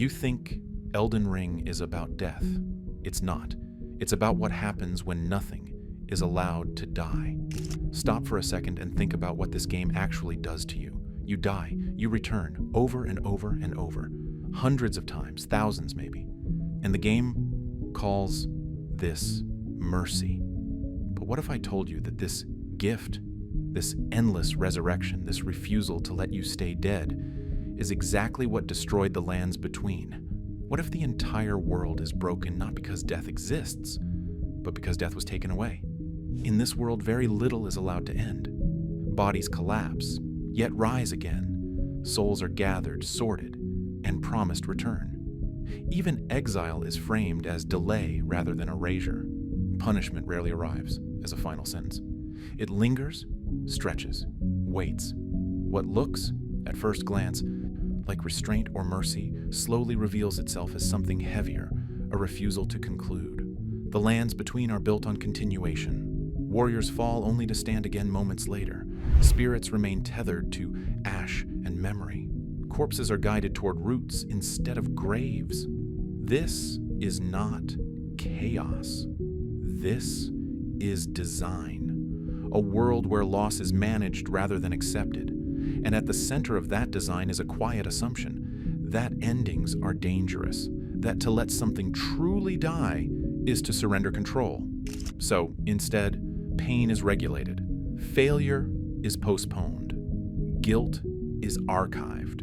You think Elden Ring is about death. It's not. It's about what happens when nothing is allowed to die. Stop for a second and think about what this game actually does to you. You die, you return, over and over and over, hundreds of times, thousands maybe. And the game calls this mercy. But what if I told you that this gift, this endless resurrection, this refusal to let you stay dead, is exactly what destroyed the lands between? What if the entire world is broken not because death exists, but because death was taken away? In this world, very little is allowed to end. Bodies collapse, yet rise again. Souls are gathered, sorted, and promised return. Even exile is framed as delay rather than erasure. Punishment rarely arrives as a final sentence. It lingers, stretches, waits. What looks, at first glance, like restraint or mercy slowly reveals itself as something heavier, a refusal to conclude. The lands between are built on continuation. Warriors fall only to stand again moments later. Spirits remain tethered to ash and memory. Corpses are guided toward roots instead of graves. This is not chaos. This is design. A world where loss is managed rather than accepted. And at the center of that design is a quiet assumption that endings are dangerous, that to let something truly die is to surrender control. So, instead, pain is regulated. Failure is postponed. Guilt is archived.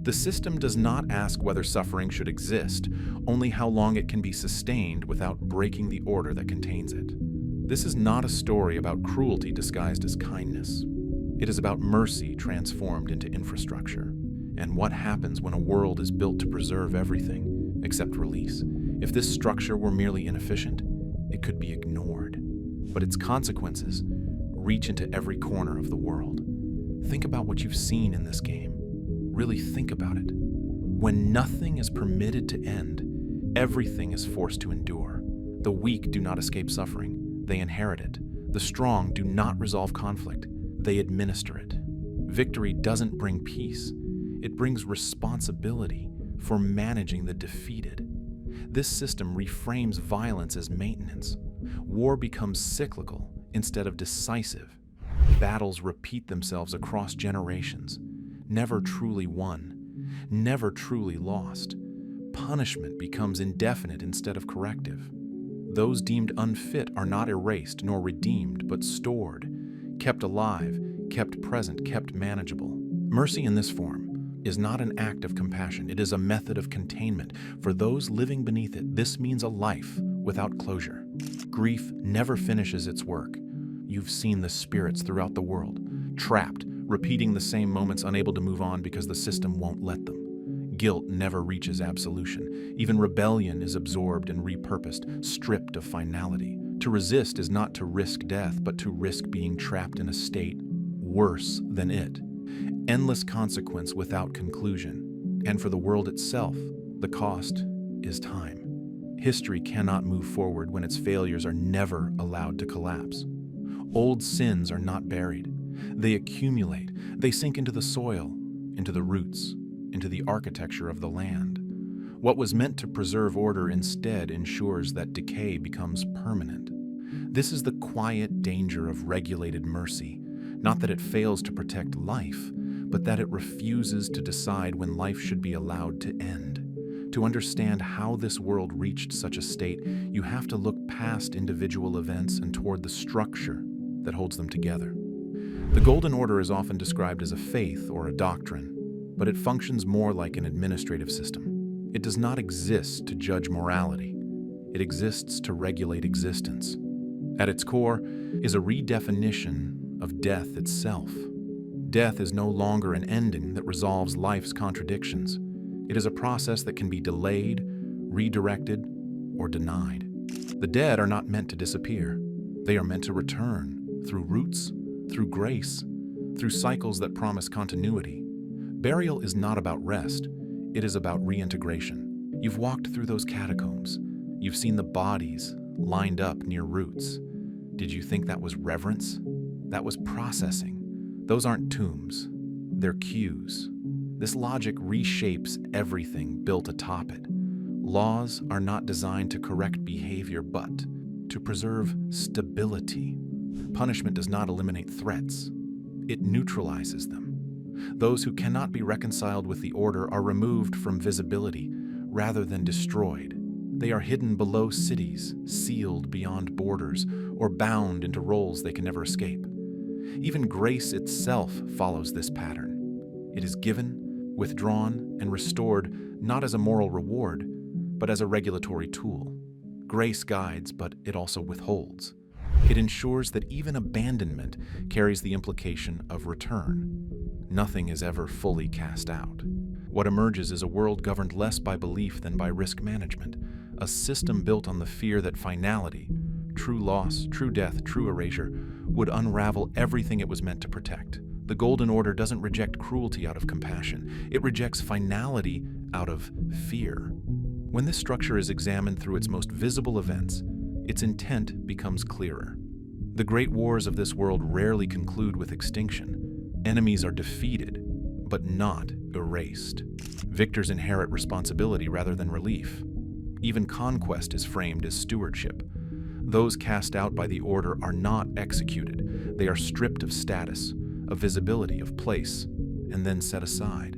The system does not ask whether suffering should exist, only how long it can be sustained without breaking the order that contains it. This is not a story about cruelty disguised as kindness. It is about mercy transformed into infrastructure, and what happens when a world is built to preserve everything except release. If this structure were merely inefficient, it could be ignored. But its consequences reach into every corner of the world. Think about what you've seen in this game. Really think about it. When nothing is permitted to end, everything is forced to endure. The weak do not escape suffering, they inherit it. The strong do not resolve conflict, they administer it. Victory doesn't bring peace, it brings responsibility for managing the defeated. This system reframes violence as maintenance. War becomes cyclical instead of decisive. Battles repeat themselves across generations, never truly won, never truly lost. Punishment becomes indefinite instead of corrective. Those deemed unfit are not erased nor redeemed, but stored, kept alive, kept present, kept manageable. Mercy in this form is not an act of compassion. It is a method of containment. For those living beneath it, this means a life without closure. Grief never finishes its work. You've seen the spirits throughout the world, trapped, repeating the same moments, unable to move on because the system won't let them. Guilt never reaches absolution. Even rebellion is absorbed and repurposed, stripped of finality. To resist is not to risk death, but to risk being trapped in a state worse than it. Endless consequence without conclusion. And for the world itself, the cost is time. History cannot move forward when its failures are never allowed to collapse. Old sins are not buried. They accumulate. They sink into the soil, into the roots, into the architecture of the land. What was meant to preserve order instead ensures that decay becomes permanent. This is the quiet danger of regulated mercy. Not that it fails to protect life, but that it refuses to decide when life should be allowed to end. To understand how this world reached such a state, you have to look past individual events and toward the structure that holds them together. The Golden Order is often described as a faith or a doctrine, but it functions more like an administrative system. It does not exist to judge morality. It exists to regulate existence. At its core is a redefinition of death itself. Death is no longer an ending that resolves life's contradictions. It is a process that can be delayed, redirected, or denied. The dead are not meant to disappear. They are meant to return through roots, through grace, through cycles that promise continuity. Burial is not about rest. It is about reintegration. You've walked through those catacombs. You've seen the bodies lined up near roots. Did you think that was reverence? That was processing. Those aren't tombs. They're cues. This logic reshapes everything built atop it. Laws are not designed to correct behavior, but to preserve stability. Punishment does not eliminate threats. It neutralizes them. Those who cannot be reconciled with the order are removed from visibility rather than destroyed. They are hidden below cities, sealed beyond borders, or bound into roles they can never escape. Even grace itself follows this pattern. It is given, withdrawn, and restored not as a moral reward, but as a regulatory tool. Grace guides, but it also withholds. It ensures that even abandonment carries the implication of return. Nothing is ever fully cast out. What emerges is a world governed less by belief than by risk management, a system built on the fear that finality, true loss, true death, true erasure, would unravel everything it was meant to protect. The Golden Order doesn't reject cruelty out of compassion. It rejects finality out of fear. When this structure is examined through its most visible events, its intent becomes clearer. The great wars of this world rarely conclude with extinction. Enemies are defeated, but not erased. Victors inherit responsibility rather than relief. Even conquest is framed as stewardship. Those cast out by the Order are not executed. They are stripped of status, of visibility, of place, and then set aside.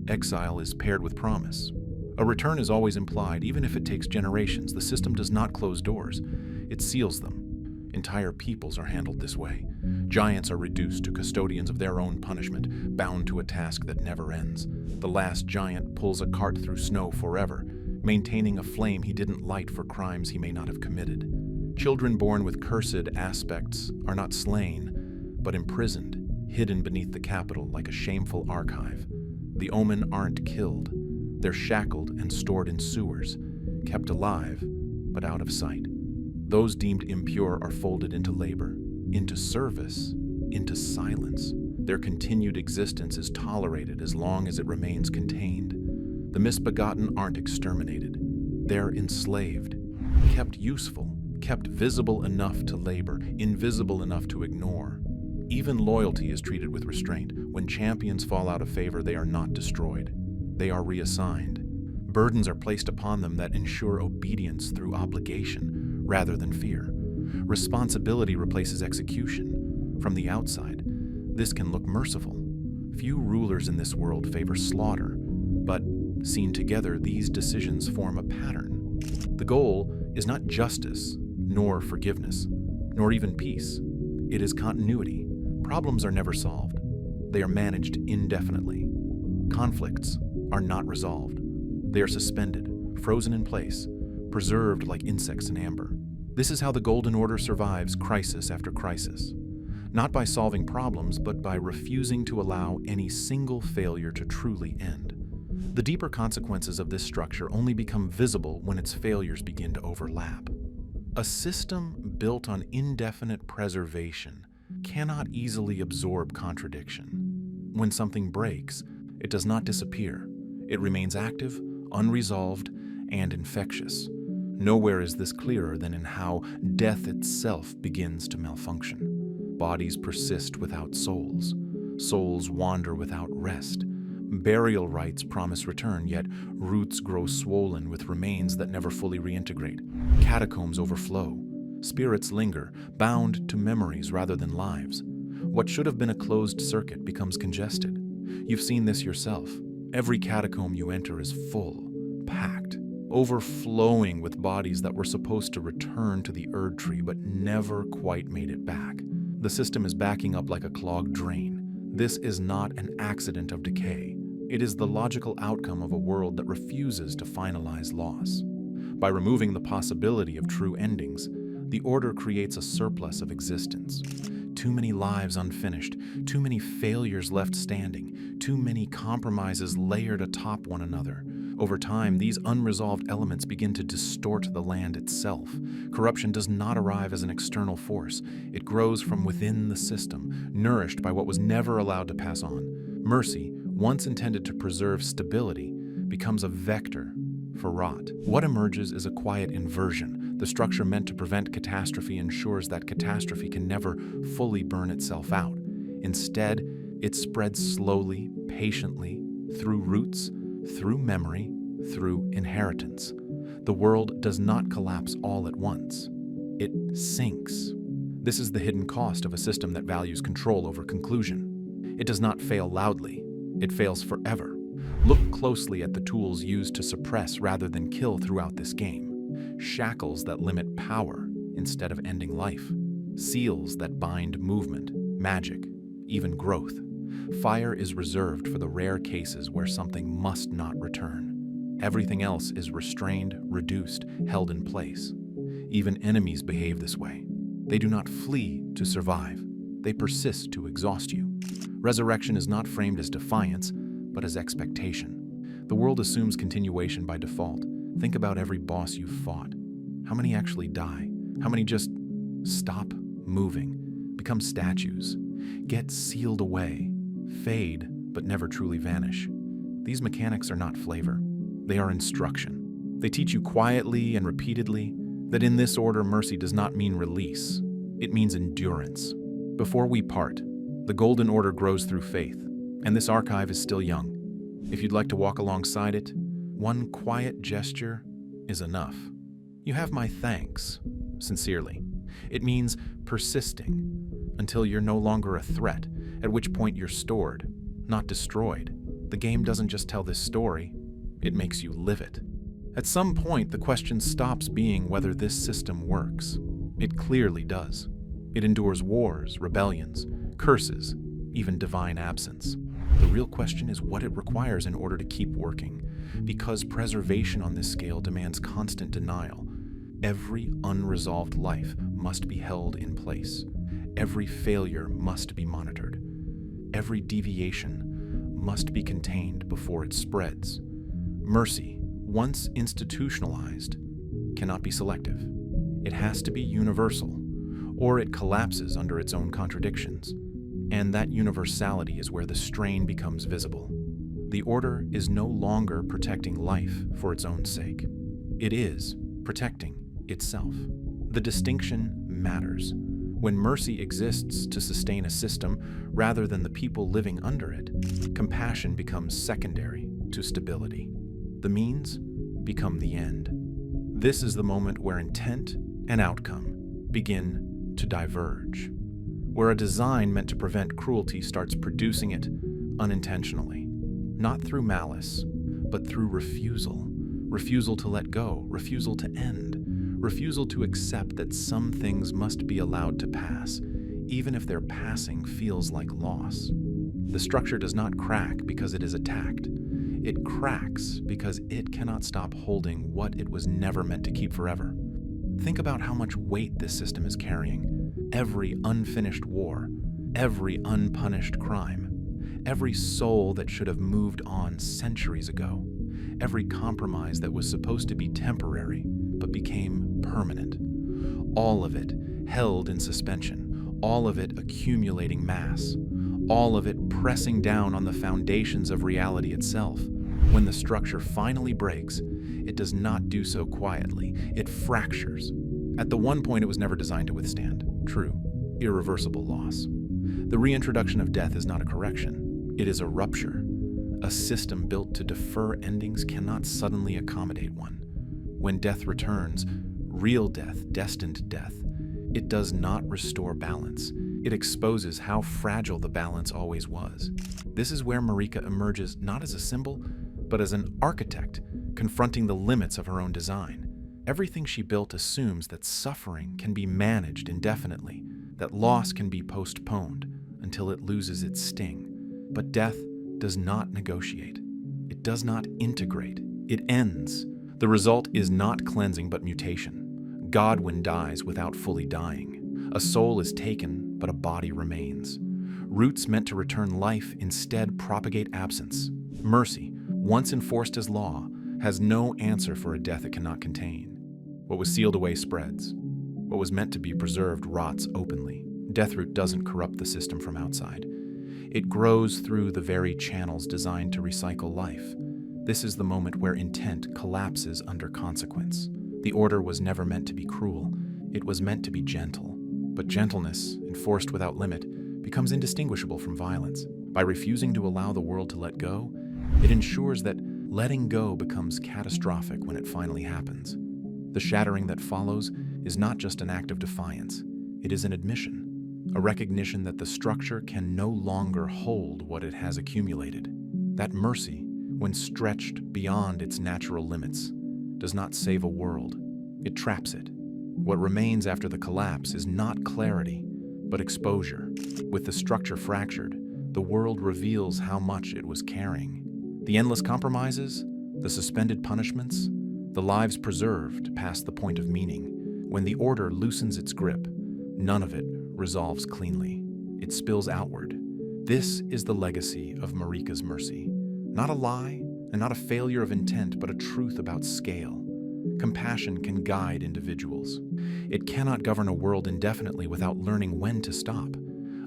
Exile is paired with promise. A return is always implied, even if it takes generations. The system does not close doors. It seals them. Entire peoples are handled this way. Giants are reduced to custodians of their own punishment, bound to a task that never ends. The last giant pulls a cart through snow forever, maintaining a flame he didn't light for crimes he may not have committed. Children born with cursed aspects are not slain, but imprisoned, hidden beneath the capital like a shameful archive. The omen aren't killed. They're shackled and stored in sewers, kept alive, but out of sight. Those deemed impure are folded into labor, into service, into silence. Their continued existence is tolerated as long as it remains contained. The misbegotten aren't exterminated. They're enslaved, kept useful, kept visible enough to labor, invisible enough to ignore. Even loyalty is treated with restraint. When champions fall out of favor, they are not destroyed. They are reassigned. Burdens are placed upon them that ensure obedience through obligation rather than fear. Responsibility replaces execution. From the outside, this can look merciful. Few rulers in this world favor slaughter, but seen together, these decisions form a pattern. The goal is not justice, nor forgiveness, nor even peace. It is continuity. Problems are never solved. They are managed indefinitely. Conflicts are not resolved. They are suspended, frozen in place, preserved like insects in amber. This is how the Golden Order survives crisis after crisis. Not by solving problems, but by refusing to allow any single failure to truly end. The deeper consequences of this structure only become visible when its failures begin to overlap. A system built on indefinite preservation cannot easily absorb contradiction. When something breaks, it does not disappear. It remains active, unresolved, and infectious. Nowhere is this clearer than in how death itself begins to malfunction. Bodies persist without souls. Souls wander without rest. Burial rites promise return, yet roots grow swollen with remains that never fully reintegrate. Catacombs overflow. Spirits linger, bound to memories rather than lives. What should have been a closed circuit becomes congested. You've seen this yourself. Every catacomb you enter is full, packed, overflowing with bodies that were supposed to return to the Erd Tree but never quite made it back. The system is backing up like a clogged drain. This is not an accident of decay. It is the logical outcome of a world that refuses to finalize loss. By removing the possibility of true endings, the Order creates a surplus of existence. Too many lives unfinished, too many failures left standing, too many compromises layered atop one another. Over time, these unresolved elements begin to distort the land itself. Corruption does not arrive as an external force. It grows from within the system, nourished by what was never allowed to pass on. Mercy, once intended to preserve stability, becomes a vector for rot. What emerges is a quiet inversion. The structure meant to prevent catastrophe ensures that catastrophe can never fully burn itself out. Instead, it spreads slowly, patiently, through roots, through memory, through inheritance. The world does not collapse all at once. It sinks. This is the hidden cost of a system that values control over conclusion. It does not fail loudly. It fails forever. Look closely at the tools used to suppress rather than kill throughout this game. Shackles that limit power instead of ending life. Seals that bind movement, magic, even growth. Fire is reserved for the rare cases where something must not return. Everything else is restrained, reduced, held in place. Even enemies behave this way. They do not flee to survive. They persist to exhaust you. Resurrection is not framed as defiance, but as expectation. The world assumes continuation by default. Think about every boss you've fought. How many actually die? How many just stop moving, become statues, get sealed away, fade, but never truly vanish? These mechanics are not flavor. They are instruction. They teach you quietly and repeatedly that in this order, mercy does not mean release. It means endurance. Before we part, the Golden Order grows through faith, and this archive is still young. If you'd like to walk alongside it, one quiet gesture is enough. You have my thanks, sincerely. It means persisting until you're no longer a threat, at which point you're stored, not destroyed. The game doesn't just tell this story, it makes you live it. At some point, the question stops being whether this system works. It clearly does. It endures wars, rebellions, curses, even divine absence. The real question is what it requires in order to keep working, because preservation on this scale demands constant denial. Every unresolved life must be held in place. Every failure must be monitored. Every deviation must be contained before it spreads. Mercy, once institutionalized, cannot be selective. It has to be universal, or it collapses under its own contradictions. And that universality is where the strain becomes visible. The Order is no longer protecting life for its own sake. It is protecting itself. The distinction matters. When mercy exists to sustain a system rather than the people living under it, compassion becomes secondary to stability. The means become the end. This is the moment where intent and outcome begin to diverge, where a design meant to prevent cruelty starts producing it unintentionally, not through malice, but through refusal. Refusal to let go, refusal to end, refusal to accept that some things must be allowed to pass, even if their passing feels like loss. The structure does not crack because it is attacked. It cracks because it cannot stop holding what it was never meant to keep forever. Think about how much weight this system is carrying. Every unfinished war, every unpunished crime, every soul that should have moved on centuries ago, every compromise that was supposed to be temporary but became permanent. All of it held in suspension, all of it accumulating mass, all of it pressing down on the foundations of reality itself. When the structure finally breaks, it does not do so quietly. It fractures. At the one point it was never designed to withstand. True, irreversible loss. The reintroduction of death is not a correction. It is a rupture. A system built to defer endings cannot suddenly accommodate one. When death returns, real death, destined death, it does not restore balance. It exposes how fragile the balance always was. This is where Marika emerges not as a symbol, but as an architect, confronting the limits of her own design. Everything she built assumes that suffering can be managed indefinitely, that loss can be postponed until it loses its sting. But death does not negotiate. It does not integrate. It ends. The result is not cleansing but mutation. Godwin dies without fully dying. A soul is taken, but a body remains. Roots meant to return life instead propagate absence. Mercy, once enforced as law, has no answer for a death it cannot contain. What was sealed away spreads. What was meant to be preserved rots openly. Deathroot doesn't corrupt the system from outside. It grows through the very channels designed to recycle life. This is the moment where intent collapses under consequence. The Order was never meant to be cruel. It was meant to be gentle. But gentleness, enforced without limit, becomes indistinguishable from violence. By refusing to allow the world to let go, It ensures that letting go becomes catastrophic when it finally happens. The shattering that follows is not just an act of defiance, it is an admission, a recognition that the structure can no longer hold what it has accumulated. That mercy, when stretched beyond its natural limits, does not save a world, it traps it. What remains after the collapse is not clarity, but exposure. With the structure fractured, the world reveals how much it was carrying. The endless compromises, the suspended punishments, the lives preserved past the point of meaning. When the order loosens its grip, none of it resolves cleanly. It spills outward. This is the legacy of Marika's mercy. Not a lie and not a failure of intent, but a truth about scale. Compassion can guide individuals. It cannot govern a world indefinitely without learning when to stop.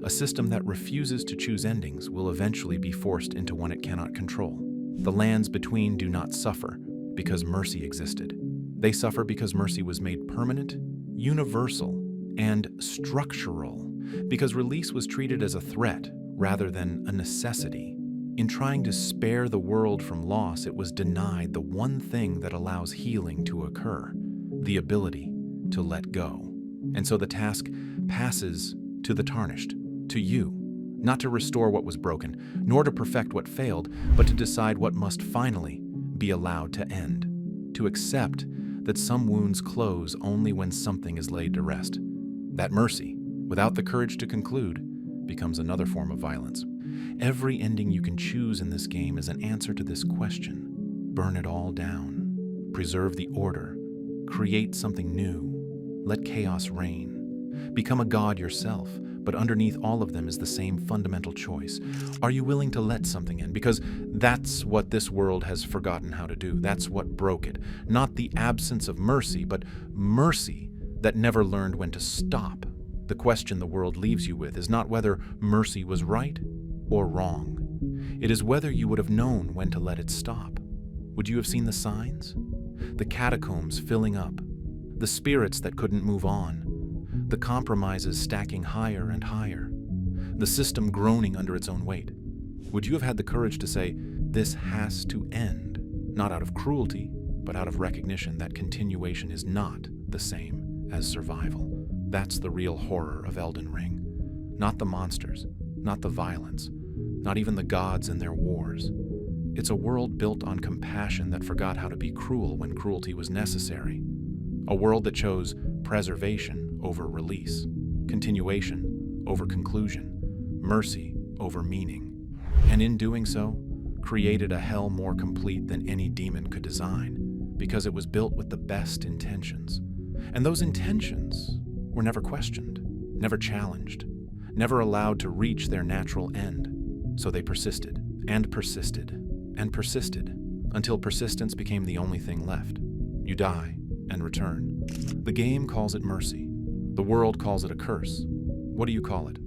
A system that refuses to choose endings will eventually be forced into one it cannot control. The lands between do not suffer because mercy existed. They suffer because mercy was made permanent, universal, and structural, because release was treated as a threat rather than a necessity. In trying to spare the world from loss, it was denied the one thing that allows healing to occur, the ability to let go. And so the task passes to the tarnished, to you, not to restore what was broken, nor to perfect what failed, but to decide what must finally be allowed to end, to accept that some wounds close only when something is laid to rest. That mercy, without the courage to conclude, becomes another form of violence. Every ending you can choose in this game is an answer to this question. Burn it all down. Preserve the order. Create something new. Let chaos reign. Become a god yourself, but underneath all of them is the same fundamental choice. Are you willing to let something in? Because that's what this world has forgotten how to do. That's what broke it. Not the absence of mercy, but mercy that never learned when to stop. The question the world leaves you with is not whether mercy was right or wrong. It is whether you would have known when to let it stop. Would you have seen the signs? The catacombs filling up, the spirits that couldn't move on, the compromises stacking higher and higher, the system groaning under its own weight. Would you have had the courage to say, this has to end, not out of cruelty, but out of recognition that continuation is not the same as survival? That's the real horror of Elden Ring. Not the monsters, not the violence, not even the gods and their wars. It's a world built on compassion that forgot how to be cruel when cruelty was necessary. A world that chose preservation over release, continuation over conclusion, mercy over meaning. And in doing so, created a hell more complete than any demon could design, because it was built with the best intentions. And those intentions were never questioned, never challenged, never allowed to reach their natural end. So they persisted, and persisted, and persisted, until persistence became the only thing left. You die and return. The game calls it mercy. The world calls it a curse. What do you call it?